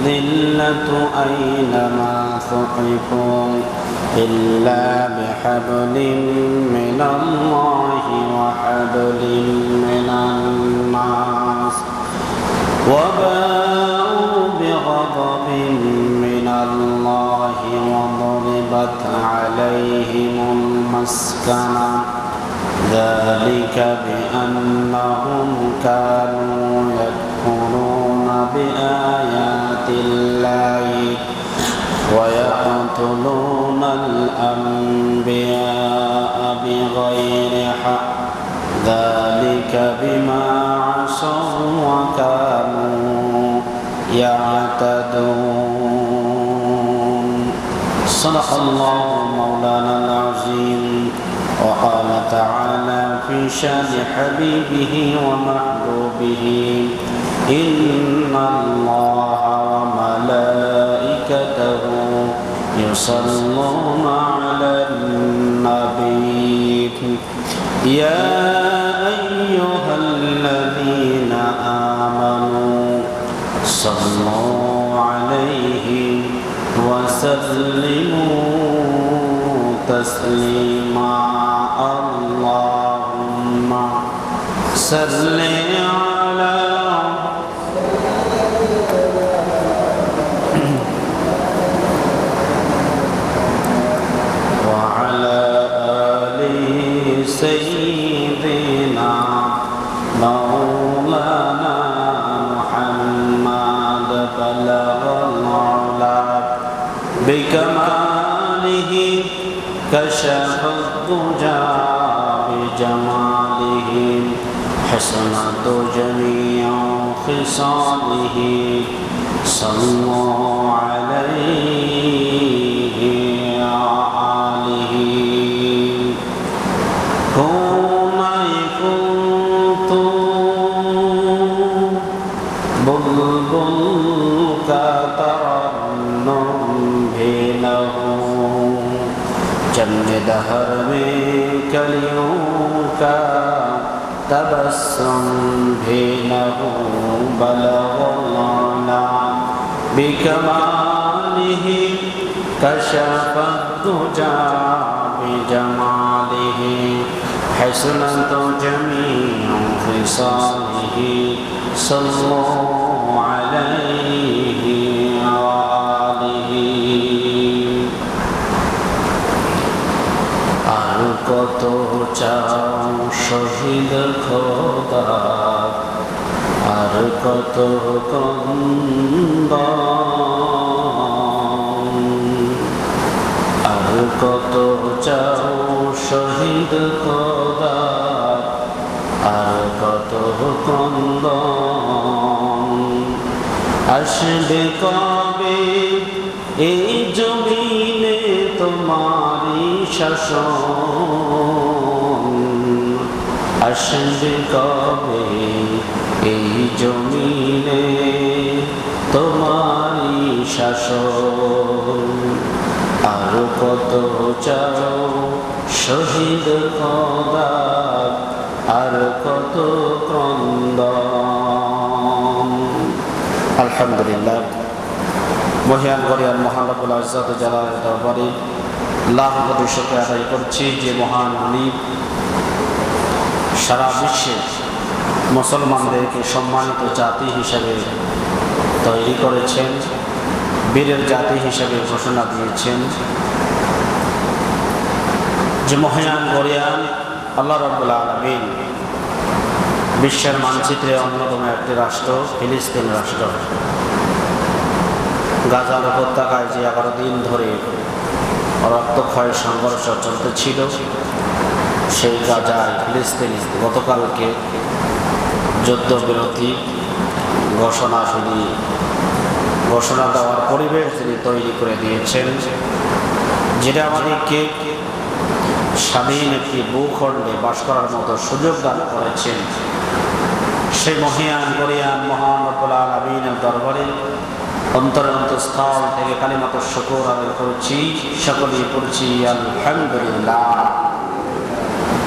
الذلة أينما ثقفوا إلا بحبل من الله وحبل من الناس وباءوا بغضب من الله وضربت عليهم المسكنة ذلك بأنهم كانوا يكفرون بآيات الله ويقتلون الأنبياء بغير حق ذلك بما عصوا وكانوا يعتدون صدق الله مولانا العظيم وقال تعالى في شان حبيبه ومحبوبه إن الله وملائكته يصلون على النبي يا أيها الذين آمنوا صلوا عليه وسلموا تسليما اللهم صل على وعلى آل سيدنا مولانا محمد بلغ العلا بكماله كشف الضجى بجماله حسنت جميع خصاله صلوا عليه وآله كنت بلبل كترنم بله जन्म दहर में कलियों का तबस्सुम भी न हो बलगना बिकमालिहि कशफ़द्दुजा बिजमालिहि हसनत जमीउ ख़िसालिहि सल्लल्लाहु अलैहि কত চাও শহীদ খোদা আর কত ক্রন্দন আর কত চাও শহীদ খোদা আর কত ক্রন্দন আসবে কবে এই জমিনে তোমারি শাসন আসবে কবে এই জমিনে তোমারি শাসন আর কত চাও শহীদ খোদা আর কত ক্রন্দন আলহামদুলিল্লাহ মহিয়ান গরিয়ান মহান রব্বুল ইজ্জত জালালের দরবারে লাখ কোটি শুকরিয়া আদায় করছি যে মহান মুনিব সারা বিশ্বে মুসলমানদেরকে সম্মানিত জাতি হিসেবে তৈরি করেছেন, বীরের জাতি হিসেবে ঘোষণা দিয়েছেন। যে মহিয়ান গরিয়ান আল্লাহ রাব্বুল আলামিন বিশ্বের মানচিত্রে অন্যতম একটি রাষ্ট্র ফিলিস্তিন রাষ্ট্র। গাজার উপত্যকায় যে 11 দিন ধরে রক্তক্ষয় সংঘর্ষ চলতেছিল, সেই গাজায় ফিলিস্তিনে গতকালকে যুদ্ধবিরতি ঘোষণা দেওয়ার পরিবেশ তিনি তৈরি করে দিয়েছেন, যেটা আমাদেরকে স্বাধীন একটি ভূখণ্ডে বাস করার মতো সুযোগ দান করেছেন। সেই মহিয়ান গরিয়ান মহান রব্বুল আলামিনের দরবারে অন্তরস্থল থেকে কালিমাত শুকর আদায় করছি, সকলেই পড়ছি আলহামদুলিল্লাহ।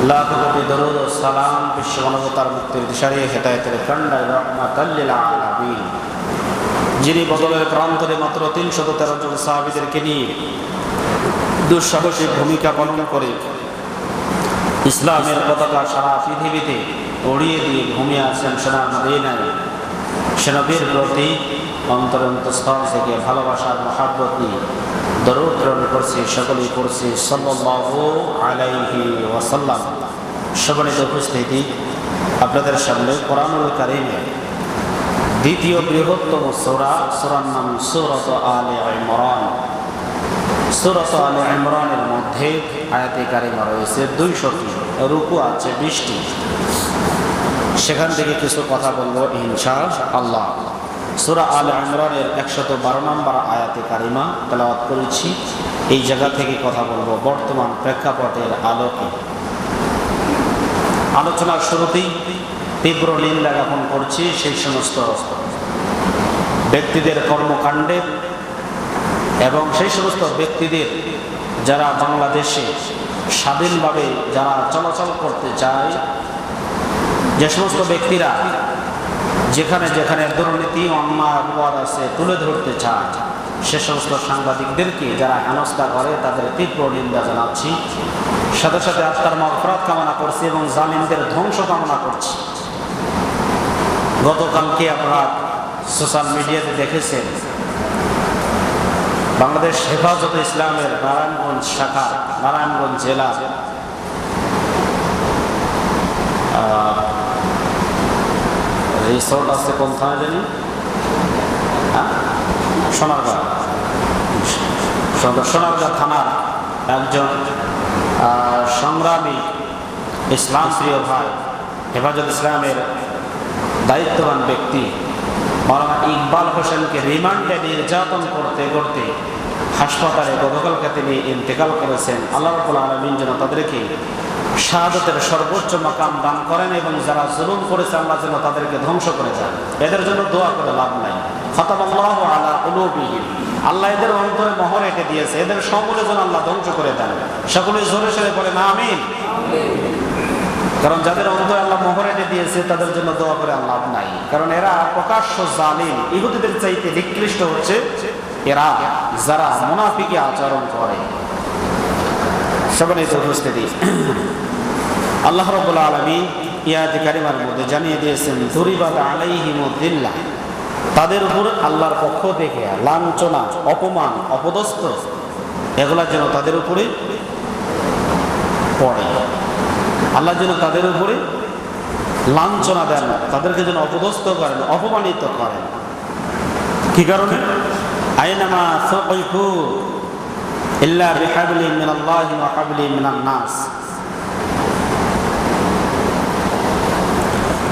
লাখ কোটি দরুদ ও সালাম বিশ্ব মানবতার মুক্তির দিশারি হেদায়েতের কান্ডায় রহমাতাল লিল আলামিন যিনি বদরের প্রান্তরে মাত্র 313 জন সাহাবীদেরকে নিয়ে দুঃসাহসিক ভূমিকা পালন করে ইসলামের পতাকা সারা পৃথিবীতে উড়িয়ে দিয়ে ঘুমিয়ে আছেন সোনার মদিনায়, সে নবীর প্রতি অন্তরস্থল থেকে ভালোবাসার মহাব্বত নিয়ে দরুদ প্রেরণ করছি, সকলেই করছি সাল্লাল্লাহু আলাইহি ওয়াসাল্লাম। সম্মানিত উপস্থিতি, আপনাদের সামনে কোরআনুল কারীমে দ্বিতীয় বৃহত্তম সূরার নাম সূরাত আলে ইমরান। সূরাত আলে ইমরানের মধ্যে আয়াতে কারিমা রয়েছে 200টি, রুকু আছে 20টি। সেখান থেকে কিছু কথা বলবো ইনশাআল্লাহ। সূরা আলে ইমরানের 112 নম্বর আয়াতে কারিমা তেলাওয়াত করেছি। এই জায়গা থেকে কথা বলবো বর্তমান প্রেক্ষাপটের আলোকে। আলোচনার শুরুতেই তীব্র নিন্দা জ্ঞাপন করছি সেই সমস্ত ব্যক্তিদের কর্মকাণ্ডের এবং সেই সমস্ত ব্যক্তিদের যারা বাংলাদেশে স্বাধীনভাবে যারা চলাচল করতে চায়, যে সমস্ত ব্যক্তিরা যেখানে যেখানে দুর্নীতি অন্যায় অপরাধ আছে তুলে ধরতে চায়, সে সমস্ত সাংবাদিকদেরকে যারা হেনস্থা করে তাদের তীব্র নিন্দা জানাচ্ছি। সাথে সাথে আত্মার মাগফিরাত কামনা করছি এবং জালিমদের ধ্বংস কামনা করছি। গতকালকে আপনারা সোশ্যাল মিডিয়াতে দেখেছেন বাংলাদেশ হেফাজতে ইসলামের নারায়ণগঞ্জ শাখা, নারায়ণগঞ্জ জেলা রিসোর্ট আছে কোন থানা জানি, সোনারগাঁ থানার একজন সংগ্রামী ইসলাম প্রিয় ভাই, হেফাজত ইসলামের দায়িত্ববান ব্যক্তি মাওলানা ইকবাল হোসেনকে রিমান্ডে নির্যাতন করতে করতে হাসপাতালে গতকালকে তিনি ইন্তেকাল করেছেন। আল্লাহ রাব্বুল আলামিন যেন তাদেরকে শাহাদাতের সর্বোচ্চ মাকাম দান করেন এবং যারা জুলুম করেছে আল্লাহ যেন তাদেরকে ধ্বংস করে যান। এদের জন্য দোয়া করে লাভ নাই। খাতামাল্লাহু আলা কুলুবিহিম, আল্লাহ এদের অন্তরে মোহর এঁটে দিয়েছে, এদের সমূলে যেন আল্লাহ ধ্বংস করে দেন। সকলে জোরে সরে বলে না আমিন। কারণ যাদের অন্তরে আল্লাহ মোহর এঁটে দিয়েছে তাদের জন্য দোয়া করে লাভ নাই। কারণ এরা প্রকাশ্য জালিম, ইহুদিদের চাইতে নিকৃষ্ট হচ্ছে এরা যারা মুনাফিকি আচরণ করে। সম্মানিত উপস্থিতি, আল্লাহ রাব্বুল আলামিন আয়াতে কারিমার মধ্যে জানিয়ে দিয়েছেন দুরিবাত আলাইহিমুদ্দিল্লাহ, তাদের উপর আল্লাহর পক্ষ থেকে লাঞ্ছনা, অপমান, অপদস্থ এগুলা যেন তাদের উপরে পড়ে। আল্লাহ যেন তাদের উপরে লাঞ্ছনা দেন, তাদেরকে যেন অপদস্থ করেন, অপমানিত করেন। কি কারণে? আইনামা সুকিফু ইল্লা বিহাবলিন মিনাল্লাহি ওয়া হাবলিন মিনান নাস,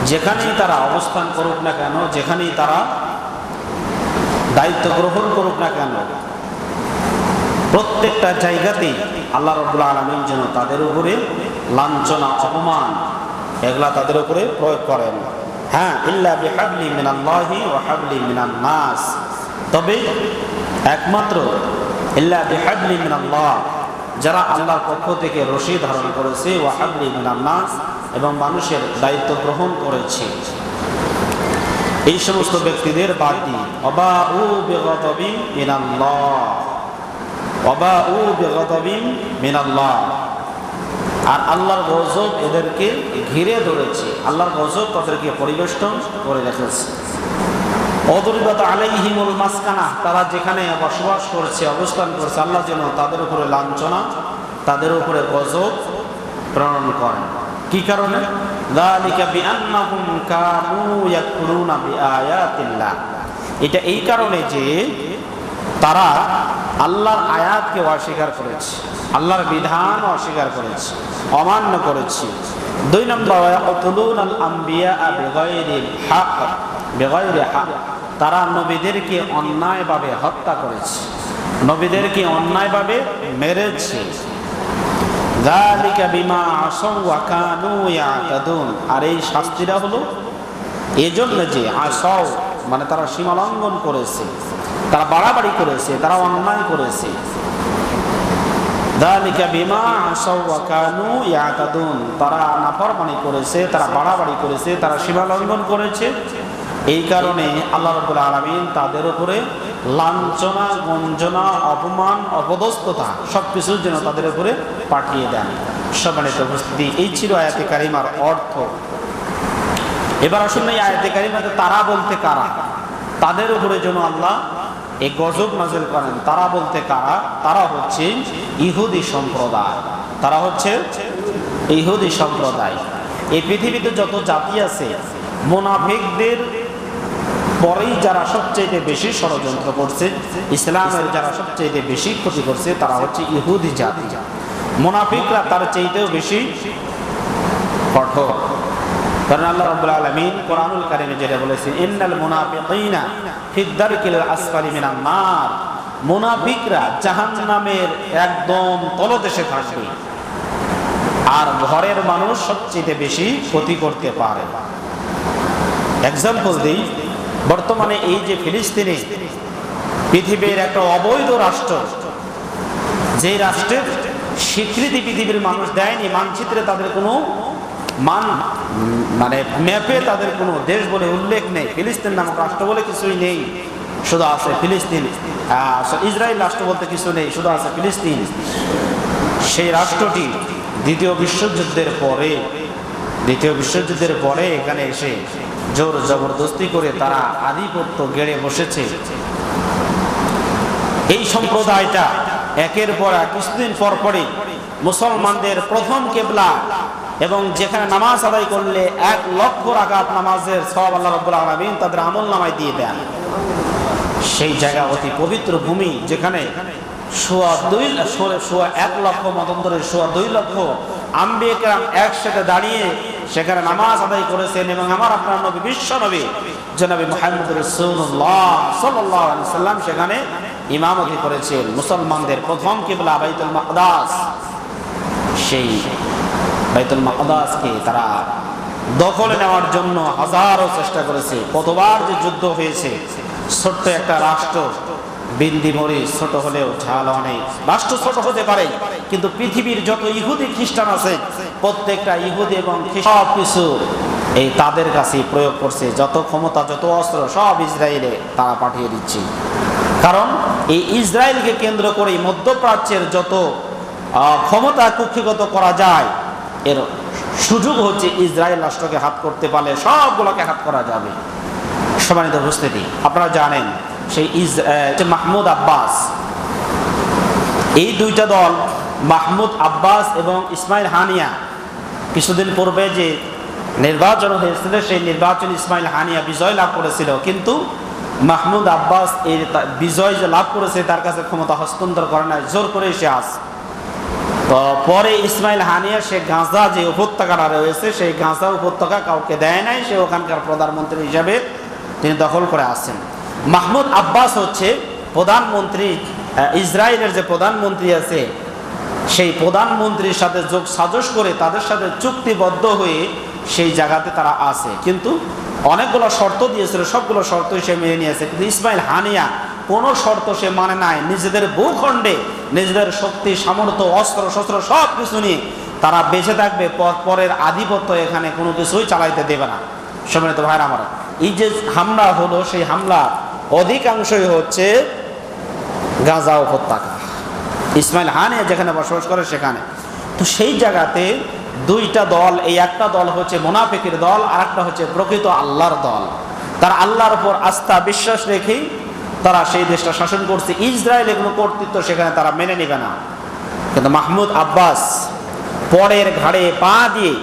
যেখানেই তারা অবস্থান করুক না কেন, যেখানেই তারা দায়িত্ব গ্রহণ করুক না কেন, প্রত্যেকটা জায়গাতেই আল্লাহ রাব্বুল আলামিন যেন তাদের উপরে লাঞ্ছনা, অপমান এগুলা তাদের উপরে প্রয়োগ করেন। হ্যাঁ, ইল্লা বিহাবলি মিনাল্লাহি ওয়া হাবলি মিনান নাস, তবে একমাত্র ইল্লা বিহাবলি মিনাল্লাহ, যারা আল্লাহর পক্ষ থেকে রশি ধারণ করেছে, ওয়া হাবলি মিনান নাস, এবং মানুষের দায়িত্ব গ্রহণ করেছে, এই সমস্ত ব্যক্তিদের বাদ দিয়ে ওয়াবাউ বিগাদাবিন মিনাল্লাহ, ওয়াবাউ বিগাদাবিন মিনাল্লাহ, আর আল্লাহর গজব এদেরকে ঘিরে ধরেছে, আল্লাহর গজব তাদেরকে পরিবেষ্টন করে রেখেছে। অদরিবাত আলাইহিমুল মাসকানা, তারা যেখানে বসবাস করছে, অবস্থান করছে, আল্লাহ যেন তাদের উপরে লাঞ্ছনা, তাদের উপরে গজব প্রেরণ করেন। কি কারণে? যালিকা বিআন্নাহুম কানু ইয়াকফুরুনা বিআয়াতিল্লাহ, এটা এই কারণে যে তারা আল্লাহর আয়াতকে অস্বীকার করেছে, আল্লাহর বিধান অস্বীকার করেছে, অমান্য করেছে। 2 নম্বর, ইয়াকতুলুনাল আমবিয়া বিগাইরিল হক, বিগাইরি হক, তারা নবীদেরকে অন্যায়ভাবে হত্যা করেছে, নবীদেরকে অন্যায়ভাবে মেরেছে। যালিকা বিমা আসাউ ওয়া কানু ইয়াতাদুন, আর এই শাস্তিটা হলো এজন্য যে আসাউ মানে তারা সীমা লঙ্ঘন করেছে, তারা বাড়াবাড়ি করেছে, তারা অন্যায় করেছে। যালিকা বিমা আসাউ ওয়া কানু ইয়াতাদুন, তারা নাফরমানি করেছে, তারা বাড়াবাড়ি করেছে, তারা সীমা লঙ্ঘন করেছে। এই কারণে আল্লাহ রাব্বুল আলামিন তাদের উপরে লাঞ্ছনা, গঞ্জনা, অপমান, অপদস্থতা সবকিছুর জন্য তাদের উপরে পাঠিয়ে দেন। সম্মানিত উপস্থিতি, এই ছিল আয়াতে কারিমার অর্থ। এবার আসুন এই আয়াতে কারিমাতে তারা বলতে কারা, তাদের উপরে যেন আল্লাহ এই গজব নাযিল করেন। তারা বলতে কারা? তারা হচ্ছে ইহুদি সম্প্রদায়। তারা হচ্ছে ইহুদি সম্প্রদায়। এই পৃথিবীতে যত জাতি আছে, মুনাফিকদের পরেই যারা সবচেয়ে বেশি ষড়যন্ত্র করছে, ইসলামের যারা সবচেয়ে বেশি ক্ষতি করছে, তারা হচ্ছে ইহুদি জাতি। মুনাফিকরা তার চাইতেও বেশি কঠোর। কারণ আল্লাহ রাব্বুল আলামিন কোরআনুল কারীমে যেটা বলেছেন, ইন্নাল মুনাফিকিনা ফিদ দারকিল আসফালি মিনান নার, মুনাফিকরা জাহান্নামের একদম তলদেশে থাকবে। আর ঘরের মানুষ সবচেয়ে বেশি ক্ষতি করতে পারে। এক্সাম্পল দিই, বর্তমানে এই যে ফিলিস্তিনে পৃথিবীর একটা অবৈধ রাষ্ট্র, যে রাষ্ট্রের স্বীকৃতি পৃথিবীর মানুষ দেয়নি, মানচিত্রে তাদের কোনো মানে ম্যাপে তাদের কোনো দেশ বলে উল্লেখ নেই, ফিলিস্তিন নামক রাষ্ট্র বলে কিছুই নেই, শুধু আছে ফিলিস্তিন। ইসরায়েল রাষ্ট্র বলতে কিছু নেই, শুধু আছে ফিলিস্তিন। সেই রাষ্ট্রটি দ্বিতীয় বিশ্বযুদ্ধের পরে এখানে এসে জোর জবরদস্তি করে তারা আধিপত্য গেড়ে বসেছে। এই সম্প্রদায়টা একের পর এক কিছুদিন পর পরে মুসলমানদের প্রথম কিবলা এবং যেখানে নামাজ আদায় করলে 1 লক্ষ রাকাত নামাজের সওয়াব আল্লাহ রাব্বুল আলামিন তাদের আমলনামায় দিয়ে দেন। সেই জায়গা অতি পবিত্র ভূমি, যেখানে 1 লক্ষ মতান্তরের 2 লক্ষ আম্বিয়া কেরাম একসাথে দাঁড়িয়ে সেখানে নামাজ আদায় করেছেন। এবং আমার আপনার নবী, বিশ্ব নবী জনাবে মুহাম্মদ রাসূলুল্লাহ সাল্লাল্লাহু আলাইহি সাল্লাম সেখানে ইমামতি করেছেন। মুসলমানদের প্রথম কিবলা বাইতুল মাকদাস, সেই বাইতুল মাকদাসকে তারা দখলে নেওয়ার জন্য হাজারো চেষ্টা করেছে। কতবার যে যুদ্ধ হয়েছে। ছোট্ট একটা রাষ্ট্র, বিন্দি মরিচ ছোট হলেও ঝাল অনেক। রাষ্ট্র ছোট হতে পারে, কিন্তু পৃথিবীর যত ইহুদি খ্রিস্টান আছে, প্রত্যেকটা ইহুদি এবং সব কিছু এই তাদের কাছে প্রয়োগ করছে। যত ক্ষমতা, যত অস্ত্র সব ইসরায়েলে তারা পাঠিয়ে দিচ্ছে। কারণ এই ইসরায়েলকে কেন্দ্র করে মধ্যপ্রাচ্যের যত ক্ষমতা কুক্ষিগত করা যায়, এর সুযোগ হচ্ছে ইসরায়েল রাষ্ট্রকে হাত করতে পারলে সবগুলোকে হাত করা যাবে। সম্মানিত উপস্থিতি, আপনারা জানেন সেই মাহমুদ আব্বাস, এই দুইটা দল মাহমুদ আব্বাস এবং ইসমাইল হানিয়া, কিছুদিন পূর্বে যে নির্বাচন হয়েছিল সেই নির্বাচন ইসমাইল হানিয়া বিজয় লাভ করেছিল। কিন্তু মাহমুদ আব্বাস এই বিজয় যে লাভ করেছে তার কাছে ক্ষমতা হস্তান্তর করে নাই, জোর করে সে আসে। তো পরে ইসমাইল হানিয়া সে গাজা যে উপত্যকাটা রয়েছে, সেই গাজা উপত্যকা কাউকে দেয় নাই, সে ওখানকার প্রধানমন্ত্রী হিসাবে তিনি দখল করে আসছেন। মাহমুদ আব্বাস হচ্ছে প্রধানমন্ত্রী, ইসরায়েলের যে প্রধানমন্ত্রী আছে সেই প্রধানমন্ত্রীর সাথে যোগ সাজস করে তাদের সাথে চুক্তিবদ্ধ হয়ে সেই জায়গাতে তারা আছে। কিন্তু অনেকগুলো শর্ত দিয়েছিল, সবগুলো শর্ত সে মেনে নিয়েছে। কিন্তু ইসমাইল হানিয়া কোনো শর্ত সে মানে নাই। নিজেদের ভূখণ্ডে নিজেদের শক্তি, সামর্থ্য, অস্ত্র শস্ত্র সব কিছু নিয়ে তারা বেঁচে থাকবে, পরের আধিপত্য এখানে কোনো কিছুই চালাইতে দেবে না। সম্মানিত ভাইরা আমার, এই যে হামলা হলো, সেই হামলা অধিকাংশই হচ্ছে গাজা উপত্যকা, ইসমাইল হানিয়া যেখানে বসবাস করে সেখানে। তো সেই জায়গাতে দুইটা দল, এই একটা দল হচ্ছে মুনাফিকের দল, আর একটা হচ্ছে প্রকৃত আল্লাহর দল। তারা আল্লাহর উপর আস্থা বিশ্বাস রেখেই তারা সেই দেশটা শাসন করছে। ইসরায়েলের কোনো কর্তৃত্ব সেখানে তারা মেনে নেবে না। কিন্তু মাহমুদ আব্বাস পরের ঘাড়ে পা দিয়ে,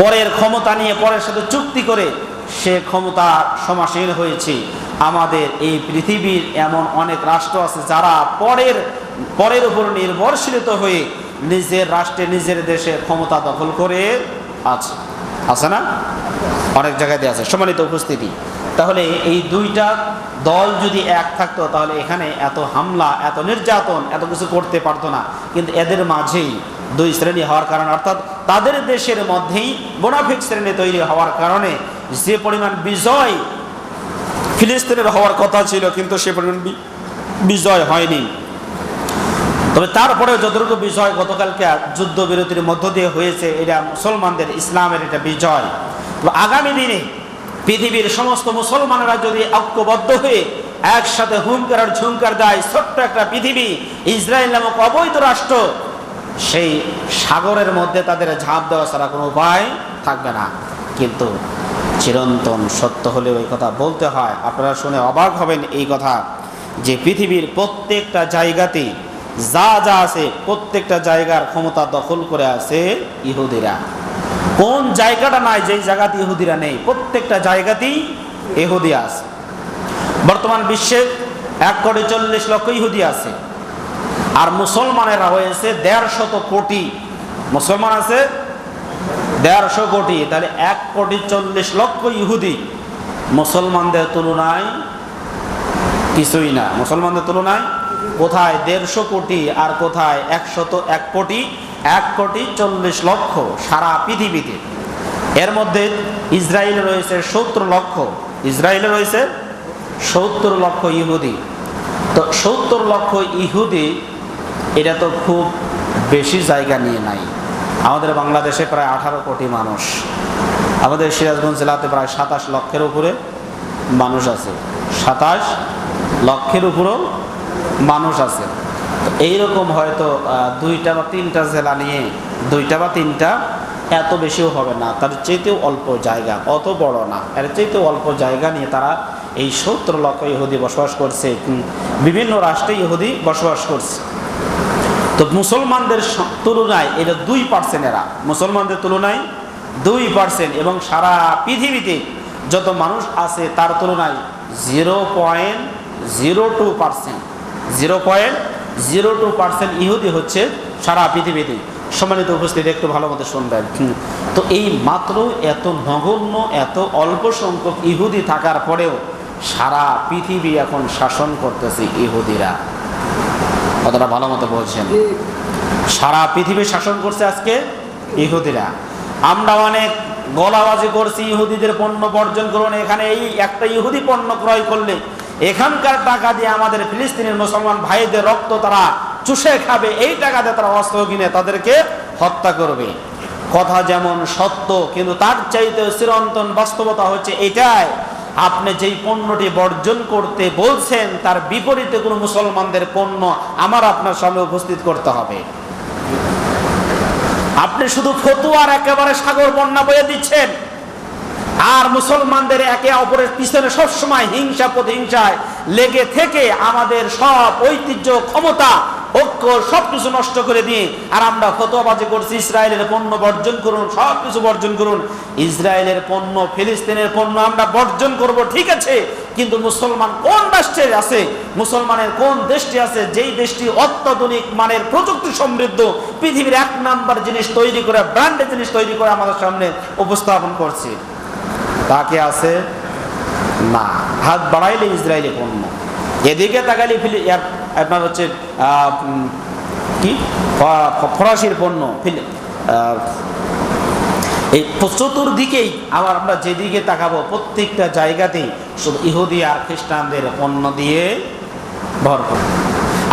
পরের ক্ষমতা নিয়ে, পরের সাথে চুক্তি করে সে ক্ষমতা সমাসীন হয়েছে। আমাদের এই পৃথিবীর এমন অনেক রাষ্ট্র আছে যারা পরের উপর নির্ভরশীলিত হয়ে নিজের রাষ্ট্রে, নিজের দেশে ক্ষমতা দখল করে আছে না? অনেক জায়গাতে আছে। সম্মানিত উপস্থিতি, তাহলে এই দুইটা দল যদি এক থাকতো তাহলে এখানে এত হামলা, এত নির্যাতন, এত কিছু করতে পারতো না। কিন্তু এদের মাঝেই দুই শ্রেণী হওয়ার কারণে, অর্থাৎ তাদের দেশের মধ্যেই মুনাফিক শ্রেণী তৈরি হওয়ার কারণে যে পরিমাণ বিজয় ফিলিস্তিনের হওয়ার কথা ছিল, কিন্তু সে পরিমাণ বিজয় হয়নি। তবে তারপরে যতটুকু বিজয় গতকালকে যুদ্ধবিরতির মধ্য দিয়ে হয়েছে, এটা মুসলমানদের, ইসলামের এটা বিজয়। আগামী দিনে পৃথিবীর সমস্ত মুসলমানেরা যদি ঐক্যবদ্ধ হয়ে একসাথে হুঙ্কার আর ঝুঙ্কার দেয়, ছোট্ট একটা পৃথিবী ইসরায়েল নামক অবৈধ রাষ্ট্র, সেই সাগরের মধ্যে তাদের ঝাঁপ দেওয়া ছাড়া কোনো উপায় থাকবে না। কিন্তু চিরন্তন সত্য হলেও এই কথা বলতে হয়, আপনারা শুনে অবাক হবেন এই কথা, যে পৃথিবীর প্রত্যেকটা জায়গাতে যা যা আছে প্রত্যেকটা জায়গার ক্ষমতা দখল করে আছে ইহুদিরা। কোন জায়গাটা নাই যেই জায়গাতে ইহুদিরা নেই? প্রত্যেকটা জায়গাতেই ইহুদি আছে। বর্তমান বিশ্বে 1,40,00,000 ইহুদি আছে, আর মুসলমানেরা হয়েছে 150 কোটি। মুসলমান আছে 150 কোটি, তাহলে 1,40,00,000 ইহুদি মুসলমানদের তুলনায় কিছুই না। মুসলমানদের তুলনায় কোথায় 150 কোটি আর কোথায় 101 কোটি, 1,40,00,000 সারা পৃথিবীতে। এর মধ্যে ইসরায়েলে রয়েছে 70 লক্ষ, ইসরায়েলে রয়েছে 70 লক্ষ ইহুদি। তো 70 লক্ষ ইহুদি, এটা তো খুব বেশি জায়গা নিয়ে নাই। আমাদের বাংলাদেশে প্রায় 18 কোটি মানুষ, আমাদের সিরাজগঞ্জ জেলাতে প্রায় 27 লক্ষের উপরে মানুষ আছে, 27 লক্ষের উপরেও মানুষ আছে। তো এইরকম হয়তো 2টা বা 3টা জেলা নিয়ে, 2টা বা 3টা, এত বেশিও হবে না, তার চাইতেও অল্প জায়গা, অত বড় না, এর চাইতেও অল্প জায়গা নিয়ে তারা এই 70 লক্ষ ইহুদি বসবাস করছে। বিভিন্ন রাষ্ট্রে ইহুদি বসবাস করছে। তো মুসলমানদের তুলনায় এটা 2%, এরা মুসলমানদের তুলনায় 2%, এবং সারা পৃথিবীতে যত মানুষ আছে তার তুলনায় 0.02%, 0.02% ইহুদি হচ্ছে সারা পৃথিবীতে। সম্মানিত উপস্থিতি, একটু ভালো মতো শুনবেন। তো এই মাত্র এত নগণ্য, এত অল্প সংখ্যক ইহুদি থাকার পরেও সারা পৃথিবী এখন শাসন করতেছে ইহুদিরা। কতটা ভালো মতো বলছেন? সারা পৃথিবী শাসন করছে আজকে ইহুদিরা। আমরা অনেক গলাবাজি করছি, ইহুদিদের পণ্য বর্জন করুন, এখানে এই একটা ইহুদি পণ্য ক্রয় করলে এখানকার টাকা দিয়ে আমাদের ফিলিস্তিনের মুসলমান ভাইদের রক্ত তারা চুষে খাবে, এই টাকা দিয়ে তারা অস্ত্র কিনে তাদেরকে হত্যা করবে। কথা যেমন সত্য, কিন্তু তার চাইতে চিরন্তন বাস্তবতা হচ্ছে এটাই, আপনি যেই পণ্যটি বর্জন করতে বলছেন তার বিপরীতে কোনো মুসলমানদের পণ্য আমার আপনার সামনে উপস্থিত করতে হবে। আপনি শুধু ফতুয়ার একেবারে সাগর বন্যা বয়ে দিচ্ছেন, আর মুসলমানদের একে অপরের পিছনে সবসময় হিংসা প্রতিহিংসায় লেগে থেকে আমাদের সব ঐতিহ্য, ক্ষমতা, ঐক্য সবকিছু নষ্ট করে দিয়ে আর আমরা ফতোয়াবাজি করছি ইসরায়েলের পণ্য বর্জন করুন, সবকিছু বর্জন করুন। ইসরায়েলের পণ্য, ফিলিস্তিনের পণ্য আমরা বর্জন করব, ঠিক আছে, কিন্তু মুসলমান কোন রাষ্ট্রে আছে, মুসলমানের কোন দেশটি আছে যেই দেশটি অত্যাধুনিক মানের প্রযুক্তি সমৃদ্ধ পৃথিবীর 1 নাম্বার জিনিস তৈরি করে, ব্র্যান্ডের জিনিস তৈরি করে আমাদের সামনে উপস্থাপন করছে? তাকে আছে না। হাত বাড়াইলে ইসরায়েলি পণ্য, এদিকে তাকালে আপনার হচ্ছে কি ফরাসির পণ্য, এই চতুর্দিকেই আবার আমরা যেদিকে তাকাবো প্রত্যেকটা জায়গাতেই শুধু ইহুদি আর খ্রিস্টানদের পণ্য দিয়ে ভরপুর।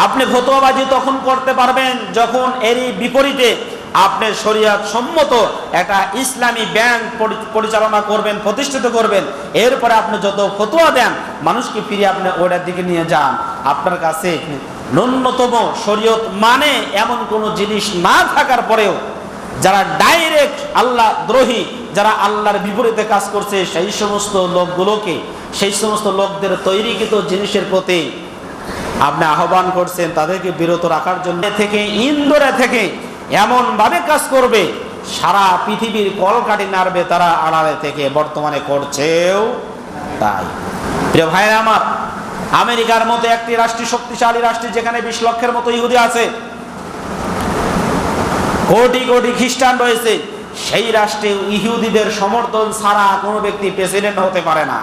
আপনি ফতোয়াবাজি তখন করতে পারবেন যখন এরই বিপরীতে আপনি শরিয়ত সম্মত একটা ইসলামী ব্যাংক পরিচালনা করবেন, প্রতিষ্ঠিত করবেন। এরপরে আপনি যত ফতোয়া দেন মানুষকে ফিরিয়ে আপনি ওটার দিকে নিয়ে যান। আপনার কাছে ন্যূনতম শরিয়ত মানে এমন কোনো জিনিস না থাকার পরেও যারা ডাইরেক্ট আল্লাহ দ্রোহী, যারা আল্লাহর বিপরীতে কাজ করছে, সেই সমস্ত লোকগুলোকে, সেই সমস্ত লোকদের তৈরিকৃত জিনিসের প্রতি আপনি আহ্বান করছেন তাদেরকে বিরত রাখার জন্য। থেকে ইন্দোরে থেকে এমন ভাবে কাজ করবে সারা পৃথিবীর কলকাঠি নাড়বে তারা আড়ালে থেকে, বর্তমানে করছেও তাই। প্রিয় ভাইরা আমার, আমেরিকার মতো একটি রাষ্ট্র, শক্তিশালী রাষ্ট্র, যেখানে 20 লক্ষের মতো ইহুদি আছে, কোটি কোটি খ্রিস্টান রয়েছে, সেই রাষ্ট্রে ইহুদিদের সমর্থন ছাড়া কোনো ব্যক্তি প্রেসিডেন্ট হতে পারে না।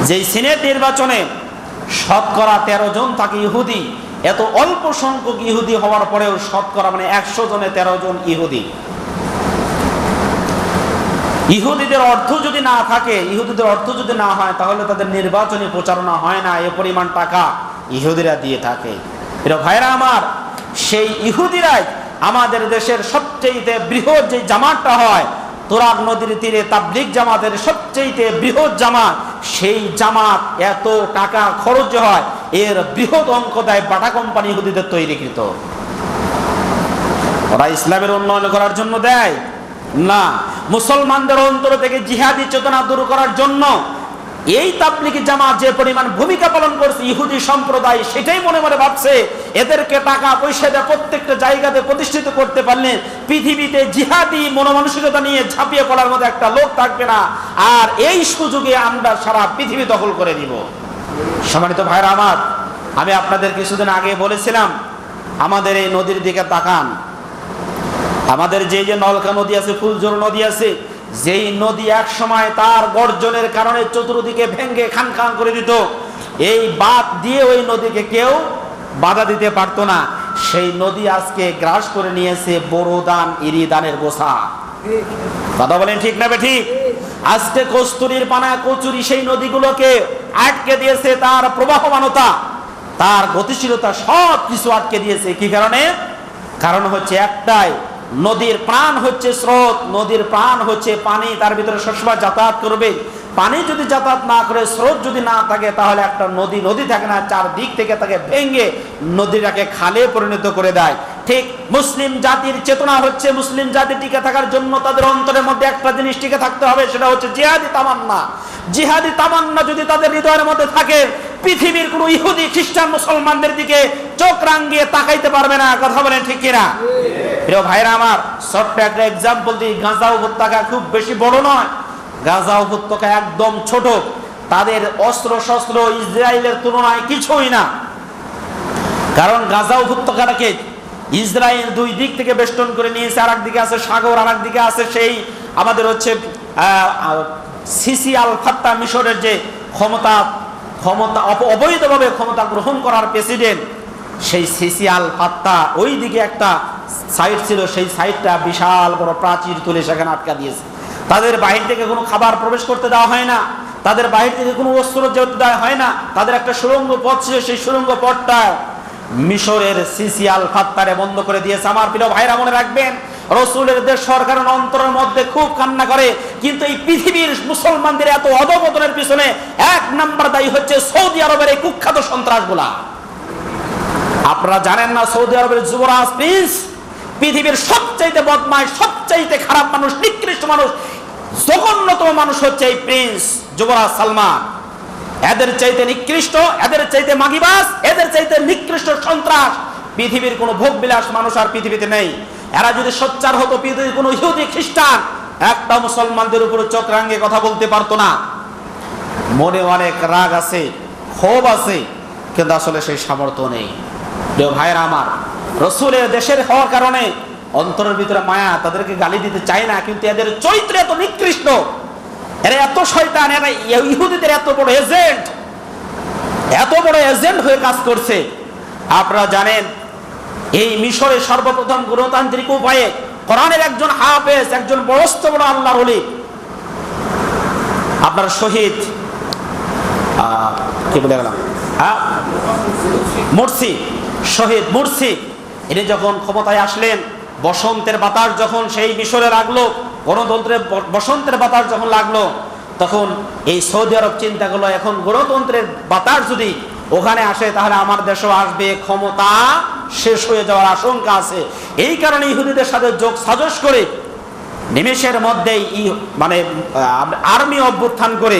যেই সিনেট নির্বাচনে শতকরা 13 জন থাকে ইহুদি, এত অল্প সংখ্যক ইহুদি হওয়ার পরেও শতকরা মানে 100 জনে 13 জন ইহুদি। ইহুদিদের অর্থ যদি না থাকে, ইহুদিদের অর্থ যদি না হয়, তাহলে তাদের নির্বাচনী প্রচারণা হয় না। এ পরিমাণ টাকা ইহুদিরা দিয়ে থাকে। প্রিয় ভাইরা আমার, সেই ইহুদিরাই আমাদের দেশের সবচেয়ে বৃহৎ যে জামাতটা হয় তুরাগ নদীর তীরে তাবলীগ জামাতের সবচেয়ে বৃহৎ জামাত, সেই জামাত এত টাকা খরচ হয়, এর বৃহৎ অঙ্ক দেয় বাটা কোম্পানি ইহুদিদের তৈরিকৃত। ওরা ইসলামের উন্নয়ন করার জন্য দেয় না, মুসলমানদের অন্তর থেকে জিহাদি চেতনা দূর করার জন্য এই তাবলীগী জামাত যে পরিমাণ ভূমিকা পালন করছে, ইহুদি সম্প্রদায় সেটাই মনে মনে ভাবছে এদেরকে টাকা পয়সা দিয়ে প্রত্যেকটা জায়গাতে প্রতিষ্ঠিত করতে পারলে পৃথিবীতে জিহাদি মনোমানসিকতা নিয়ে ঝাঁপিয়ে পড়ার মতো একটা লোক থাকবে না, আর এই সুযোগে আমরা সারা পৃথিবী দখল করে দিব। সম্মানিত ভাইরা আমার, আমি আপনাদের কিছুদিন আগে বলেছিলাম আমাদের এই নদীর দিকে তাকান। আমাদের যে নলকা নদী আছে, ফুলজোর নদী আছে, যেই নদী এক সময় তার গর্জনের কারণে চতুর্দিকে ভেঙ্গে খান খান করে দিত, এই বাঁধ দিয়ে ওই নদীকে কেউ বাধা দিতে পারতো না, সেই নদী আজকে গ্রাস করে নিয়েছে বোরো দান, ইরি দানের গোছা। কথা বলেন ঠিক না ঠিক? আজকে কস্তুরীর পানা কচুরি সেই নদীগুলোকে আটকে দিয়েছে, তার প্রবাহমানতা, তার গতিশীলতা সব কিছু আটকে দিয়েছে। কি কারণে? কারণ হচ্ছে একটাই, নদীর প্রাণ হচ্ছে স্রোত, নদীর প্রাণ হচ্ছে পানি, তার ভিতরে সবসময় যাতায়াত করবে। পানি যদি যাতায়াত না করে, স্রোত যদি না থাকে, তাহলে একটা নদী নদী থাকে না, চারদিক থেকে তাকে ভেঙে নদীটাকে খালে পরিণত করে দেয়। ঠিক মুসলিম জাতির চেতনা হচ্ছে, মুসলিম জাতি টিকে থাকার জন্য তাদের অন্তরের মধ্যে একটা জিনিস টিকে থাকতে হবে, সেটা হচ্ছে জিহাদি তামান্না। জিহাদি তামান্না যদি তাদের হৃদয়ের মধ্যে থাকে, পৃথিবীর কোন ইহুদি খ্রিস্টান মুসলমানদের দিকে চোখ রাঙিয়ে তাকাইতে পারবে না। কথা বলেন ঠিক কিনা? প্রিয় ভাইরা আমার, ছোট্ট একটা এক্সাম্পল দিই। গাজা উপত্যকা খুব বেশি বড় নয়, গাজা উপত্যকা একদম ছোট, তাদের অস্ত্র শস্ত্র ইসরায়েলের তুলনায় কিছুই না। কারণ গাজা উপত্যকাটাকে ইসরায়েল দুই দিক থেকে বেষ্টন করে নিয়েছে, আর একদিকে আছে সাগর, আর একদিকে আছে সেই আমাদের হচ্ছে সিসি আল ফাত্তা, মিশরের যে ক্ষমতা অবৈধভাবে ক্ষমতা গ্রহণ করার প্রেসিডেন্ট, সেই সিসি আল ফাত্তা ওই দিকে একটা সাইট ছিল, সেই সাইটটা বিশাল বড় প্রাচীর তুলে সেখানে আটকা দিয়েছে। তাদের বাহির থেকে কোনো খাবার প্রবেশ করতে দেওয়া হয় না, তাদের বাহির থেকে কোনো অস্ত্র যেতে দেওয়া হয় না। তাদের একটা সুড়ঙ্গ পথ ছিল, সেই সুড়ঙ্গ পথটা মিশরের সিসি আল ফাত্তারে বন্ধ করে দিয়েছে। আমার প্রিয় ভাইরা মনে রাখবেন, রসুলের দেশ সরকারের অন্তরের মধ্যে খুব কান্না করে, কিন্তু এই পৃথিবীর মুসলমানদের এত অধপতনের পিছনে এক নাম্বার দায়ী হচ্ছে সৌদি আরবের এই কুখ্যাত সন্ত্রাসগুলা। আপনারা জানেন না, সৌদি আরবের যুবরাজ প্রিন্স পৃথিবীর সবচাইতে বদমাশ, সবচাইতে খারাপ মানুষ, নিকৃষ্ট মানুষ, জঘন্যতম মানুষ হচ্ছে এই প্রিন্স যুবরাজ সালমান। এদের চাইতে নিকৃষ্ট, এদের চাইতে মাগিবাস, এদের চাইতে নিকৃষ্ট সন্ত্রাস পৃথিবীর কোনো ভোগ বিলাস মানুষ আর পৃথিবীতে নেই। এরা যদি সোচ্চার হতো, পৃথিবীর কোনো ইহুদি খ্রিস্টান একটা মুসলমানদের উপরে চোখ রাঙিয়ে কথা বলতে পারতো না। মনে অনেক রাগ আছে, ক্ষোভ আছে, কিন্তু আসলে সেই সামর্থ্য নেই। প্রিয় ভাইরা আমার, রসুলের দেশের হওয়ার কারণে অন্তরের ভিতরে মায়া, তাদেরকে গালি দিতে চায় না, কিন্তু এদের চরিত্র এত নিকৃষ্ট, এরা এত শয়তান, এরা ইহুদিদের এত বড় এজেন্ট, এত বড় এজেন্ট হয়ে কাজ করছে। আপনারা জানেন, এই মিশরে সর্বপ্রথম গণতান্ত্রিক উপায়ে কোরআনের একজন হাফেজ, একজন বড়স্ত বড় আল্লাহর ওলি, আপনার শহীদ কি বলে গেলাম, মুরসি, শহীদ মুরসি, ইনি যখন ক্ষমতায় আসলেন, বসন্তের বাতাস যখন সেই মিশরে লাগলো, গণতন্ত্রের বসন্তের বাতাস যখন লাগলো, তখন এই সৌদি আরব চিন্তা করলো, এখন গণতন্ত্রের বাতাস যদি ওখানে আসে, তাহলে আমার দেশও আসবে, ক্ষমতা শেষ হয়ে যাওয়ার আশঙ্কা আছে। এই কারণে ইহুদিদের সাথে যোগ সাজস করে নিমেষের মধ্যেই মানে আর্মি অভ্যুত্থান করে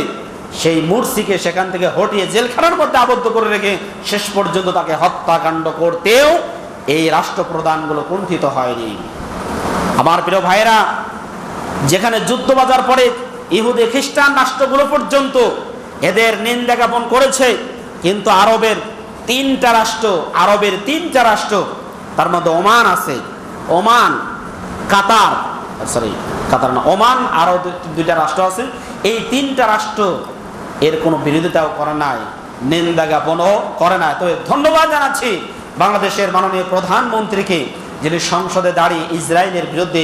সেই মুরসিকে সেখান থেকে হটিয়ে জেলখানার মধ্যে আবদ্ধ করে রেখে শেষ পর্যন্ত তাকে হত্যাকাণ্ড করতেও এই রাষ্ট্রপ্রধানগুলো কুণ্ঠিত হয়নি। আমার প্রিয় ভাইরা, যেখানে যুদ্ধ বাজার পরে ইহুদি খ্রিস্টান রাষ্ট্রগুলো পর্যন্ত এদের নিন্দা জ্ঞাপন করেছে, কিন্তু আরবের তিনটা রাষ্ট্র, তার মধ্যে ওমান আছে, ওমান, কাতার না, ওমান, আরো দুইটা রাষ্ট্র আছে। এই তিনটা রাষ্ট্র এর কোনো বিরোধিতাও করে নাই, নিন্দা জ্ঞাপনও করে নাই। তো ধন্যবাদ জানাচ্ছি বাংলাদেশের মাননীয় প্রধানমন্ত্রীকে, যিনি সংসদে দাঁড়িয়ে ইসরায়েলের বিরুদ্ধে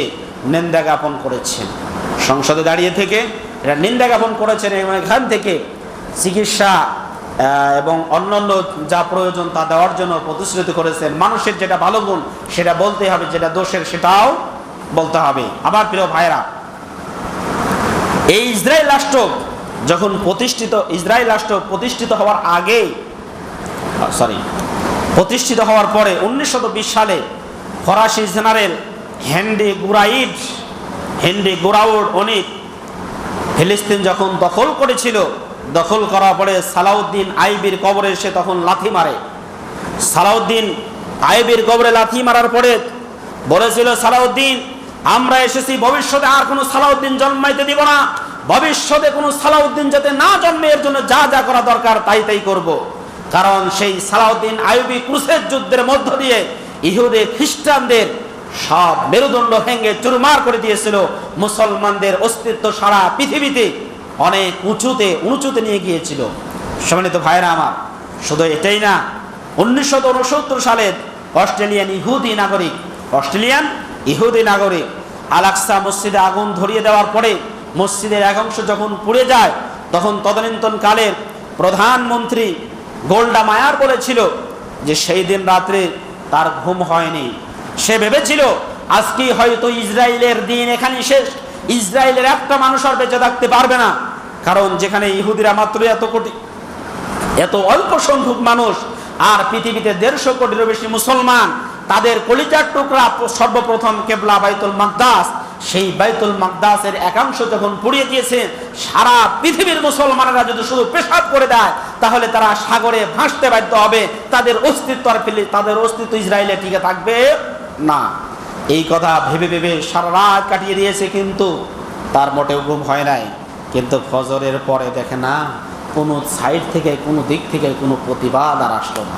নিন্দা জ্ঞাপন করেছেন। সংসদে দাঁড়িয়ে থেকে এটা নিন্দা জ্ঞাপন করেছেন এবং এখান থেকে চিকিৎসা এবং অন্যান্য যা প্রয়োজন তা দেওয়ার জন্য প্রতিশ্রুতি করেছেন। মানুষের যেটা ভালো গুণ সেটা বলতে হবে, যেটা দোষের সেটাও বলতে হবে। আমার প্রিয় ভাইরা, এই ইসরায়েল রাষ্ট্র যখন প্রতিষ্ঠিত হওয়ার আগে প্রতিষ্ঠিত হওয়ার পরে 1920 সালে ফরাসি জেনারেল হেনরি গুরাউড উনি ফিলিস্তিন যখন দখল করেছিল, দখল করার পরে সালাউদ্দিন আইবির কবরে সে তখন লাথি মারে। সালাউদ্দিন আইবির কবরে লাথি মারার পরে বলেছিল, সালাউদ্দিন আমরা এসেছি ভবিষ্যতে আর কোনো সালাউদ্দিন জন্মাইতে দিব না, ভবিষ্যতে কোনো সালাউদ্দিন যাতে না জন্মে এর জন্য যা যা করা দরকার তাই তাই করব। কারণ সেই সালাউদ্দিন আইবি ক্রুসেড যুদ্ধের মধ্য দিয়ে ইহুদি খ্রিস্টানদের সব মেরুদণ্ড ভেঙে চুরমার করে দিয়েছিল, মুসলমানদের অস্তিত্ব সারা পৃথিবীতে অনেক উঁচুতে নিয়ে গিয়েছিল। সম্মানিত ভাইরা আমার, শুধু এটাই না, 1969 সালের অস্ট্রেলিয়ান ইহুদি নাগরিক আল-আকসা মসজিদে আগুন ধরিয়ে দেওয়ার পরে মসজিদের এক অংশ যখন পুড়ে যায়, তখন তদানীন্তনকালের প্রধানমন্ত্রী গোল্ডা মায়ার বলেছিল যে সেই দিন রাত্রে তার ঘুম হয়নি। সে ভেবেছিল আজকে হয়তো ইসরায়েলের দিন এখানে শেষ, ইসরায়েলের একটা মানুষ আর বেঁচে থাকতে পারবে না। কারণ যেখানে ইহুদিরা মাত্র এত অল্প সংখ্যক মানুষ, আর পৃথিবীতে 150 কোটিরও বেশি মুসলমান, তাদের কলিজার টুকরা সর্বপ্রথম কেবলা বাইতুল মাকদাস, সেই বাইতুল মাকদাসের একাংশ যখন পুড়িয়ে দিয়েছে, সারা পৃথিবীর মুসলমানেরা যদি শুধু পেশাব করে দেয় তাহলে তারা সাগরে ভাসতে বাধ্য হবে, তাদের অস্তিত্ব ইসরায়েলে টিকে থাকবে না। এই কথা ভেবে ভেবে সারা রাত কাটিয়ে দিয়েছে, কিন্তু তার মোটেও ঘুম হয় নাই। কিন্তু ফজরের পরে দেখে না, কোনো সাইড থেকে কোনো দিক থেকে কোনো প্রতিবাদ আর আসলো না,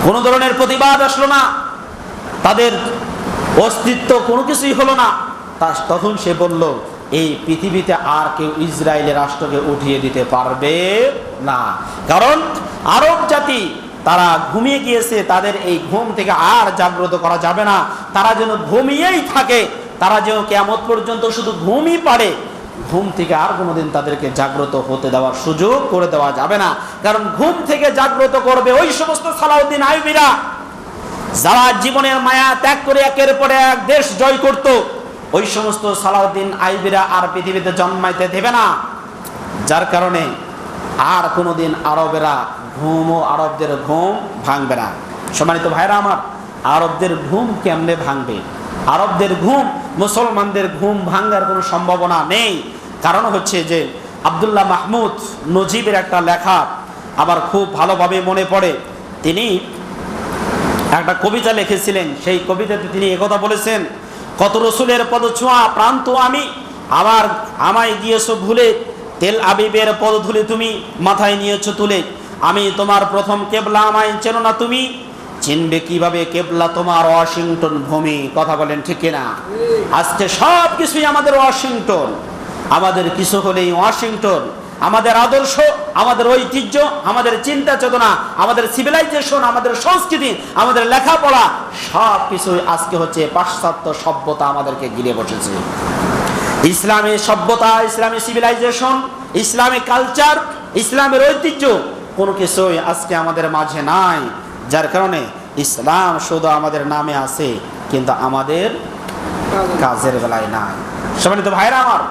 কোনো ধরনের প্রতিবাদ আসলো না, তাদের অস্তিত্ব কোনো কিছুই হলো না। তখন সে বলল, এই পৃথিবীতে আর কেউ ইসরায়েলের রাষ্ট্রকে উঠিয়ে দিতে পারবে না, কারণ আরব জাতি তারা ঘুমিয়ে গিয়েছে, তাদের এই ঘুম থেকে আর জাগ্রত করা যাবে না। তারা যেন ঘুমিয়েই থাকে, তারা যেন কিয়ামত পর্যন্ত শুধু ঘুমই পারে, ঘুম থেকে আর কোনোদিন তাদেরকে জাগ্রত হতে দেওয়ার সুযোগ করে দেওয়া যাবে না। কারণ ঘুম থেকে জাগ্রত করবে ওই সমস্ত সালাউদ্দিন আইবিরা যারা জীবনের মায়া ত্যাগ করে একের পরে এক দেশ জয় করত। ওই সমস্ত সালাউদ্দিন আইবিরা আর পৃথিবীতে জন্মাইতে দেবে না, যার কারণে আর কোনোদিন আরবদের ঘুম ভাঙবে না। সম্মানিত ভাইরা আমার, আরবদের ঘুম কেমনে ভাঙবে? আরবদের ঘুম, মুসলমানদের ঘুম ভাঙার কোনো সম্ভাবনা নেই। কারণ হচ্ছে যে আব্দুল্লাহ মাহমুদ নজিবের একটা লেখা আমার খুব ভালোভাবে মনে পড়ে। তিনি একটা কবিতা লিখেছিলেন, সেই কবিতাতে তিনি একথা বলেছেন, কত রসুলের পদছোঁয়া প্রান্ত আমায় গিয়েছো ভুলে, তেল আবিবের পদধূলি তুমি মাথায় নিয়েছো তুলে, আমি তোমার প্রথম কেবলা, আমায় চেনো না তুমি, চিনবে কিভাবে কেবলা তোমার ওয়াশিংটন ভূমি। কথা বলেন ঠিক কিনা? আজকে সব কিছুই আমাদের ওয়াশিংটন, আমাদের কিছু হলেই ওয়াশিংটন। আমাদের আদর্শ, আমাদের ঐতিহ্য, আমাদের চিন্তা চেতনা, আমাদের সিভিলাইজেশন, আমাদের সংস্কৃতি, আমাদের লেখাপড়া, সব কিছুই আজকে হচ্ছে পাশ্চাত্য সভ্যতা আমাদেরকে ঘিরে বসেছে। ইসলামী সভ্যতা, ইসলামী সিভিলাইজেশন, ইসলামী কালচার, ইসলামের ঐতিহ্য কোনো কিছুই আজকে আমাদের মাঝে নাই। যার কারণে ইসলাম শুধু আমাদের নামে আছে, কিন্তু আমাদের কাজের বেলায় নাই। সম্মানিত ভাইরা আমার,